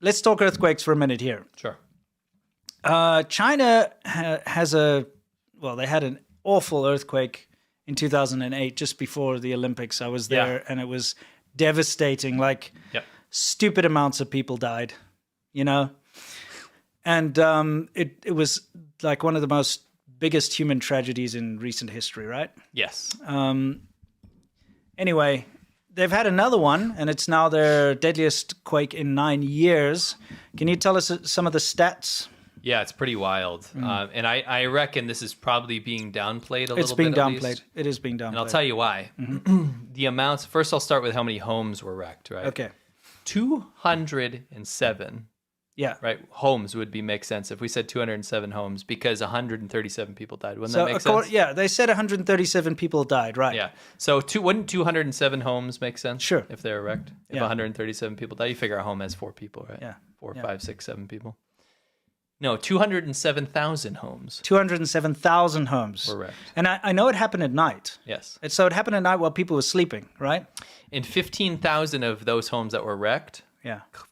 let's talk earthquakes for a minute here. Sure. China has they had an awful earthquake in 2008, just before the Olympics. I was there, and it was devastating. Like, stupid amounts of people died, And it was like one of the biggest human tragedies in recent history, right? Yes. Anyway, they've had another one, and it's now their deadliest quake in 9 years. Can you tell us some of the stats? Yeah, it's pretty wild. And I reckon this is probably being downplayed a little bit. It's being downplayed. It is being downplayed. And I'll tell you why. The amounts, first I'll start with how many homes were wrecked, right? Okay. 207. Yeah. Right. Homes would make sense if we said 207 homes because 137 people died. Wouldn't that make sense? Yeah, they said 137 people died, right? Yeah. So wouldn't 207 homes make sense? Sure. If they were wrecked? If 137 people died, you figure a home has 4 people, right? Yeah. 4, 5, 6, 7 people. No, 207,000 homes. 207,000 homes were wrecked. And I know it happened at night. Yes. So it happened at night while people were sleeping, right? And 15,000 of those homes that were wrecked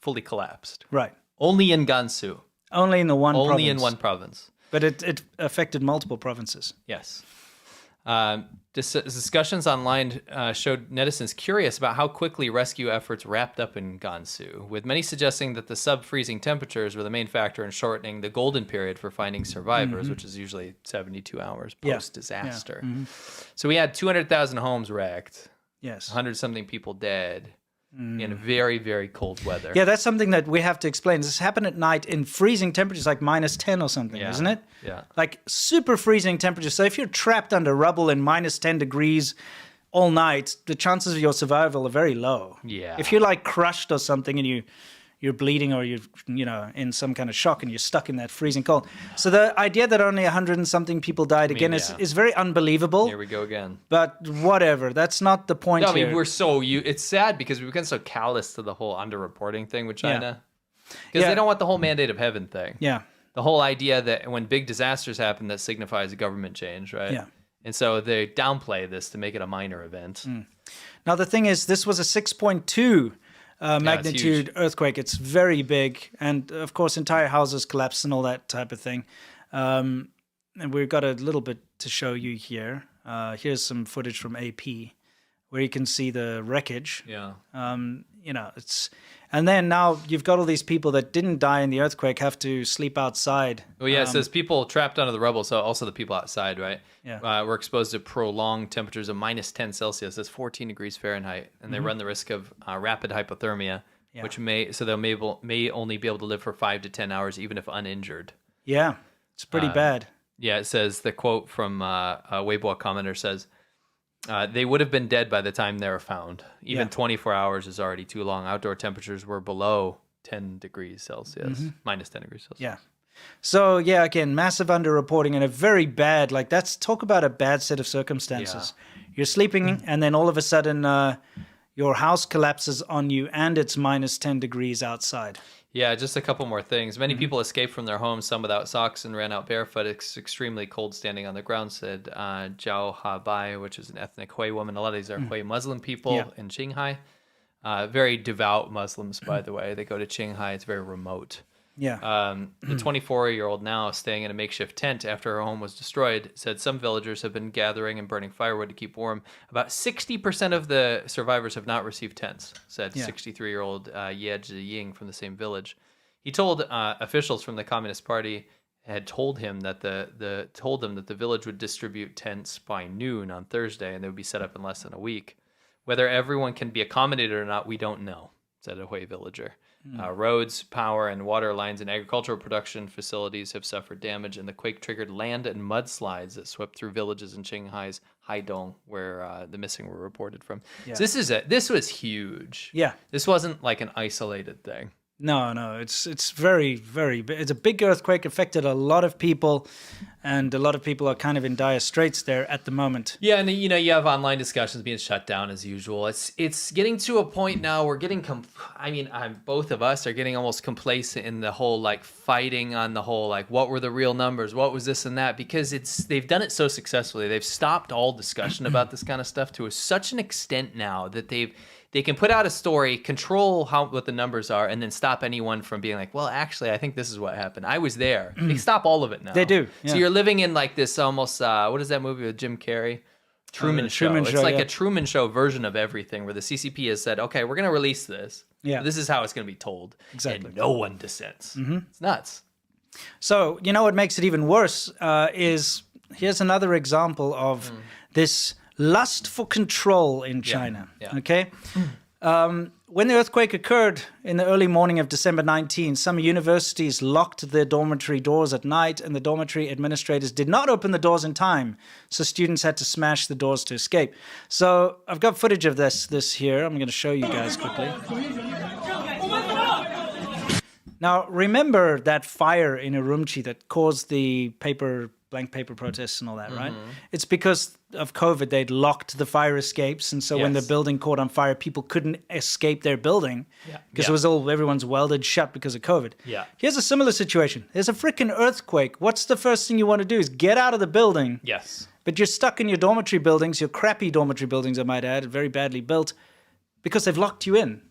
fully collapsed. Right. Only in Gansu. Only in province. Only in one province. But it affected multiple provinces. Yes. Discussions online showed netizens curious about how quickly rescue efforts wrapped up in Gansu, with many suggesting that the sub-freezing temperatures were the main factor in shortening the golden period for finding survivors, which is usually 72 hours post-disaster. Yeah. So we had 200,000 homes wrecked. Yes. 100-something people dead. In very, very cold weather. Yeah, that's something that we have to explain. This happened at night in freezing temperatures, like -10 or something, isn't it? Yeah. Like super freezing temperatures. So if you're trapped under rubble in -10 degrees all night, the chances of your survival are very low. Yeah. If you're like crushed or something and you're bleeding or you're in some kind of shock and you're stuck in that freezing cold. So the idea that only 100 and something people died again is very unbelievable. Here we go again. But whatever, that's not the point here. I mean, it's sad because we've become so callous to the whole underreporting thing with China. Because they don't want the whole mandate of heaven thing. Yeah. The whole idea that when big disasters happen, that signifies a government change, right? Yeah. And so they downplay this to make it a minor event. Now, the thing is, this was a 6.2 magnitude earthquake. It's very big. And of course, entire houses collapsed and all that type of thing. And we've got a little bit to show you here. Here's some footage from AP where you can see the wreckage. Yeah. And then now you've got all these people that didn't die in the earthquake have to sleep outside. Well, yeah, it says people trapped under the rubble, so also the people outside, right? Yeah. Were exposed to prolonged temperatures of -10 Celsius. That's 14 degrees Fahrenheit, and they run the risk of rapid hypothermia, which may only be able to live for 5 to 10 hours, even if uninjured. Yeah, it's pretty bad. Yeah, it says, the quote from a Weibo commenter says, they would have been dead by the time they were found. Even 24 hours is already too long. Outdoor temperatures were below 10 degrees Celsius, -10 degrees Celsius. Yeah. So, again, massive underreporting and a very bad, talk about a bad set of circumstances. Yeah. You're sleeping and then all of a sudden your house collapses on you and it's -10 degrees outside. Yeah, just a couple more things. Many people escaped from their homes, some without socks, and ran out barefoot. It's extremely cold standing on the ground, said Zhao Habai, which is an ethnic Hui woman. A lot of these are Hui Muslim people in Qinghai. Very devout Muslims, by the way. They go to Qinghai. It's very remote. Yeah. The 24-year-old now staying in a makeshift tent after her home was destroyed said some villagers have been gathering and burning firewood to keep warm. About 60% of the survivors have not received tents, said 63-year-old Ye Zhiying from the same village. He told officials from the Communist Party had told him that the village would distribute tents by noon on Thursday and they would be set up in less than a week. Whether everyone can be accommodated or not, we don't know, said a Hui villager. Roads, power, and water lines and agricultural production facilities have suffered damage, and the quake triggered land and mudslides that swept through villages in Qinghai's Haidong, where the missing were reported from. Yeah. So this was huge. Yeah. This wasn't like an isolated thing. No, it's very, very big. It's a big earthquake, affected a lot of people, and a lot of people are kind of in dire straits there at the moment. Yeah, and you have online discussions being shut down as usual. It's getting to a point now we're getting both of us are getting almost complacent in the whole fighting on the whole what were the real numbers, what was this and that, because they've done it so successfully. They've stopped all discussion about this kind of stuff to such an extent now that they've they can put out a story, control what the numbers are, and then stop anyone from being like, well, actually, I think this is what happened. I was there. They stop all of it now. They do. Yeah. So you're living in like this almost, what is that movie with Jim Carrey? Truman Show. It's like a Truman Show version of everything where the CCP has said, okay, we're going to release this. Yeah. This is how it's going to be told. Exactly. And no one dissents. It's nuts. So, you know what makes it even worse is here's another example of this lust for control in China. Yeah. Okay? When the earthquake occurred in the early morning of December 19, some universities locked their dormitory doors at night, and the dormitory administrators did not open the doors in time, so students had to smash the doors to escape. So I've got footage of this here. I'm going to show you guys quickly. Now, remember that fire in Urumqi that caused the blank paper protests and all that, right? It's because of COVID, they'd locked the fire escapes. And so when the building caught on fire, people couldn't escape their building because everyone's welded shut because of COVID. Yeah. Here's a similar situation. There's a freaking earthquake. What's the first thing you want to do is get out of the building. Yes. But you're stuck in your dormitory buildings, your crappy dormitory buildings, I might add, very badly built, because they've locked you in.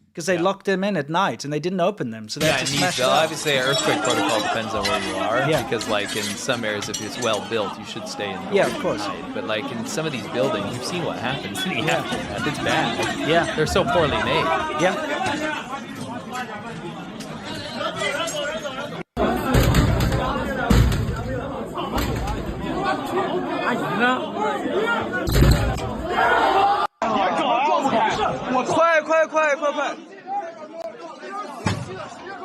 Because they locked them in at night and they didn't open them, so they had to smash them. Obviously, an earthquake protocol depends on where you are. Yeah. Because, like, in some areas, if it's well built, you should stay indoors. Yeah, of course. But, like, in some of these buildings, you've seen what happens. It's bad. Yeah. They're so poorly made. Yeah.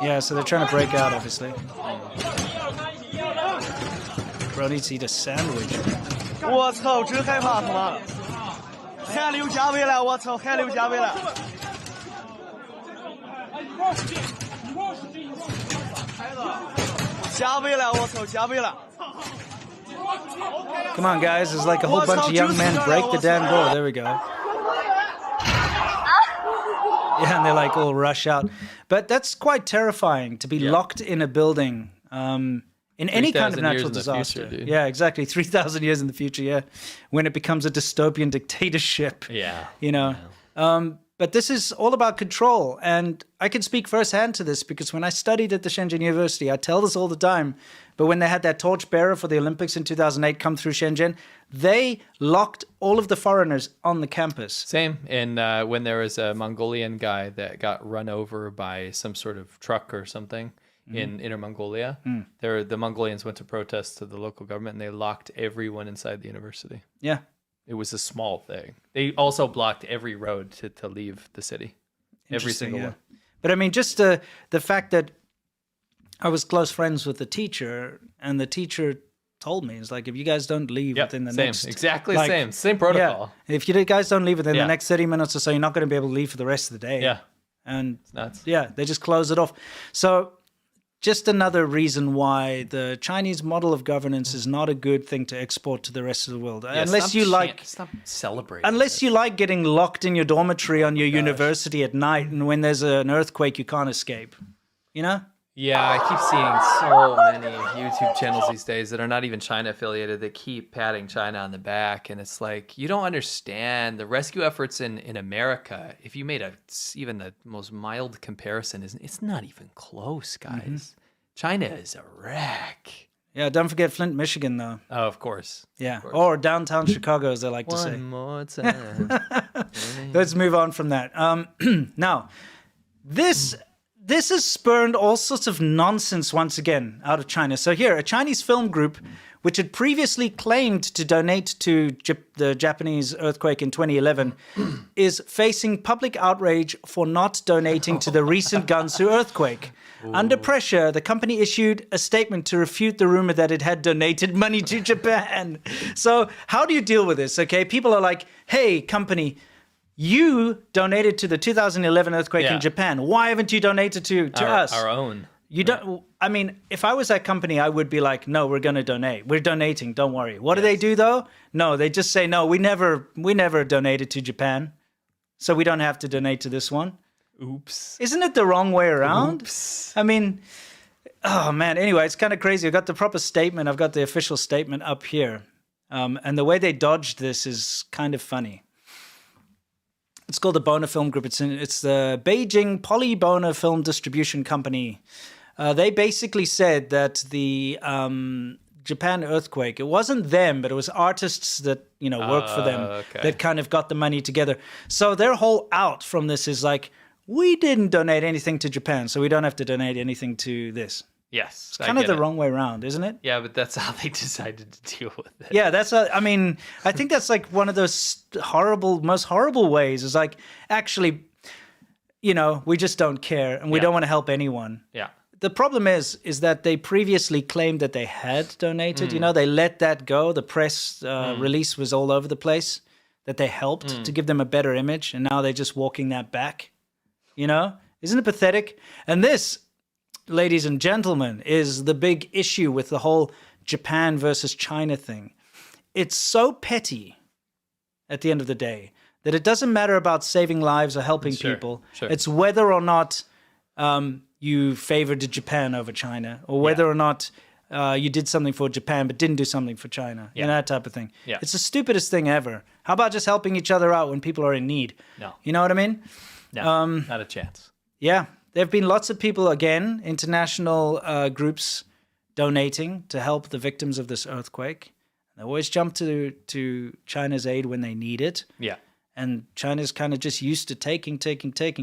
Yeah, so they're trying to break out, obviously. Bro needs to eat a sandwich. Come on, guys. There's like a whole bunch of young men. Break the damn door. There we go. Yeah, and they like all rush out. But that's quite terrifying to be locked in a building in any kind of natural disaster. Future, yeah, exactly. 3,000 years in the future, yeah. When it becomes a dystopian dictatorship. Yeah. You know. Yeah. But this is all about control. And I can speak firsthand to this because when I studied at the Shenzhen University, I tell this all the time, but when they had that torchbearer for the Olympics in 2008 come through Shenzhen, they locked all of the foreigners on the campus. Same. And when there was a Mongolian guy that got run over by some sort of truck or something in Inner Mongolia, the Mongolians went to protest to the local government and they locked everyone inside the university. Yeah. It was a small thing. They also blocked every road to leave the city. Every single one. But I mean, just the fact that I was close friends with the teacher, and the teacher told me, it's like, if you guys don't leave within the next... Exactly same protocol. Yeah, if you guys don't leave within the next 30 minutes or so, you're not going to be able to leave for the rest of the day. Yeah. And it's nuts. Yeah, they just close it off. So just another reason why the Chinese model of governance is not a good thing to export to the rest of the world. Yeah, stop celebrating. Unless you like getting locked in your dormitory on your university at night, and when there's an earthquake, you can't escape. You know? Yeah, I keep seeing so many YouTube channels these days that are not even China affiliated that keep patting China on the back. And it's like, you don't understand the rescue efforts in America. If you made even the most mild comparison, it's not even close, guys. China is a wreck. Yeah, don't forget Flint, Michigan, though. Oh, of course. Yeah, or downtown Chicago, as they like to say. One more time. Let's move on from that. Now, this has spurned all sorts of nonsense once again out of China. So here, a Chinese film group, which had previously claimed to donate to the Japanese earthquake in 2011, is facing public outrage for not donating to the recent Gansu earthquake. Ooh. Under pressure, the company issued a statement to refute the rumor that it had donated money to Japan. So how do you deal with this? Okay, people are like, hey, company, you donated to the 2011 earthquake in Japan. Why haven't you donated to us? Our own. You don't. I mean, if I was that company, I would be like, no, we're going to donate. We're donating. Don't worry. What do they do though? No, they just say, no, we never donated to Japan, so we don't have to donate to this one. Oops. Isn't it the wrong way around? Oops. I mean, oh man. Anyway, it's kind of crazy. I've got the proper statement. I've got the official statement up here, and the way they dodged this is kind of funny. It's called the Bona Film Group. It's the Beijing Polybona Film Distribution Company. They basically said that the Japan earthquake, it wasn't them, but it was artists that, worked for them that kind of got the money together. So their whole out from this is like, we didn't donate anything to Japan, so we don't have to donate anything to this. Yes. It's kind of the wrong way around, isn't it? Yeah, but that's how they decided to deal with it. Yeah, I think that's like one of those most horrible ways is like, actually, we just don't care and we don't want to help anyone. Yeah. The problem is that they previously claimed that they had donated. They let that go. The press release was all over the place, that they helped to give them a better image, and now they're just walking that back. Isn't it pathetic? And this, ladies and gentlemen, is the big issue with the whole Japan versus China thing. It's so petty at the end of the day that it doesn't matter about saving lives or helping people. Sure. It's whether or not you favored Japan over China, or whether or not you did something for Japan but didn't do something for China. That type of thing. Yeah. It's the stupidest thing ever. How about just helping each other out when people are in need? No. You know what I mean? No, not a chance. Yeah. There have been lots of people, again, international groups donating to help the victims of this earthquake. They always jump to China's aid when they need it. Yeah. And China's kind of just used to taking,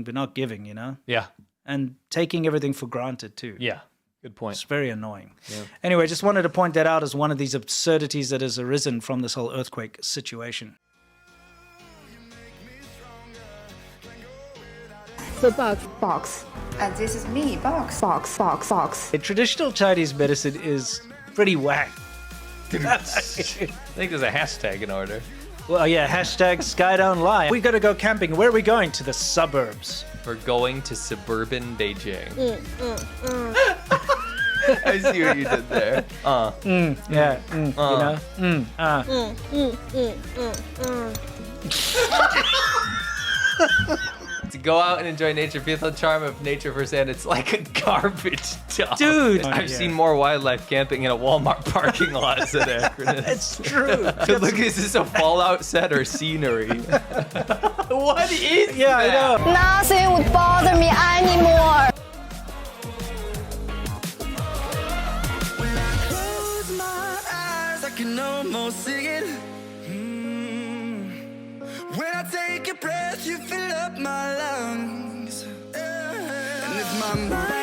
but not giving, Yeah. And taking everything for granted, too. Yeah. Good point. It's very annoying. Yeah. Anyway, just wanted to point that out as one of these absurdities that has arisen from this whole earthquake situation. The box. And this is me, box. Box. The traditional Chinese medicine is pretty whack. I think there's a hashtag in order. Well, yeah, hashtag Sky Don't Lie. We got to go camping. Where are we going? To the suburbs. We're going to suburban Beijing. I see what you did there. To go out and enjoy nature, feel the charm of nature firsthand. It's like a garbage dump. Dude. I've seen more wildlife camping in a Walmart parking lot as an acronym. It's true. Look, is this a Fallout set or scenery? What is Yeah, I that? know. Nothing would bother me anymore. Close my eyes, I can almost see it. When I take a breath, you fill up my lungs. And if my mind